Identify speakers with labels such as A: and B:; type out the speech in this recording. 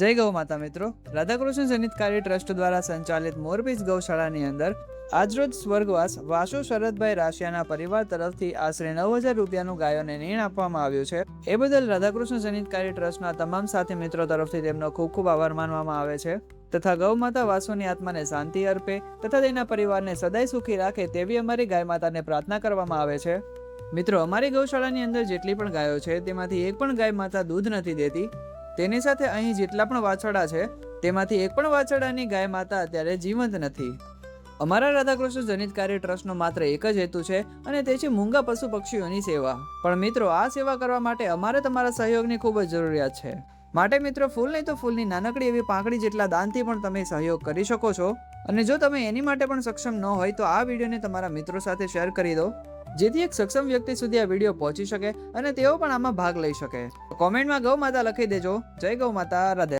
A: જય ગૌ માતા મિત્રો, રાધાકૃષ્ણ જનિતકારી ટ્રસ્ટ દ્વારા સંચાલિત મોરપીસ ગૌશાળાની અંદર આજરોજ સ્વર્ગવાસ વાસુ શરદભાઈ રાશિયાના પરિવાર તરફથી આશરે 9,000 રૂપિયાનું ગાયોને નીણ આપવામાં આવ્યું છે. એ બદલ રાધાકૃષ્ણ જનિતકારી ટ્રસ્ટના તમામ સાથી મિત્રો તરફથી તેમનો ખૂબ ખૂબ આભાર માનવામાં આવે છે તથા ગૌ માતા વાસુની આત્માને શાંતિ અર્પે તથા તેના પરિવારને સદાય સુખી રાખે તેવી અમારી ગાય માતાને પ્રાર્થના કરવામાં આવે છે. મિત્રો, અમારી ગૌશાળાની અંદર જેટલી પણ ગાયો છે તેમાંથી એક પણ ગાય માતા દૂધ નથી દેતી. તેની સાથે અહીં જેટલા પણ વાછરડા છે તેમાંથી એક પણ વાછરડાની ગાય માતા અત્યારે જીવંત નથી. અમારા રાધાકૃષ્ણ જનિતકારી ટ્રસ્ટનો માત્ર એક જ હેતુ છે અને તે છે મૂંગા પશુ પક્ષીઓની સેવા. પણ મિત્રો, આ સેવા કરવા માટે અમારે તમારા સહયોગની ખૂબ જ જરૂરિયાત છે. માટે મિત્રો, ફૂલ નહીં તો ફૂલની નાનકડી એવી પાંખડી જેટલા દાનથી પણ તમે સહયોગ કરી શકો છો. અને જો તમે એની માટે પણ સક્ષમ ન હોય તો આ વિડીયોને તમારા મિત્રો સાથે શેર કરી દો, જેથી એક સક્ષમ વ્યક્તિ સુધી આ વિડીયો પહોંચી શકે અને તેઓ પણ આમાં ભાગ લઈ શકે. કોમેન્ટમાં ગૌ માતા લખી દેજો. જય ગૌ માતા. રાધે.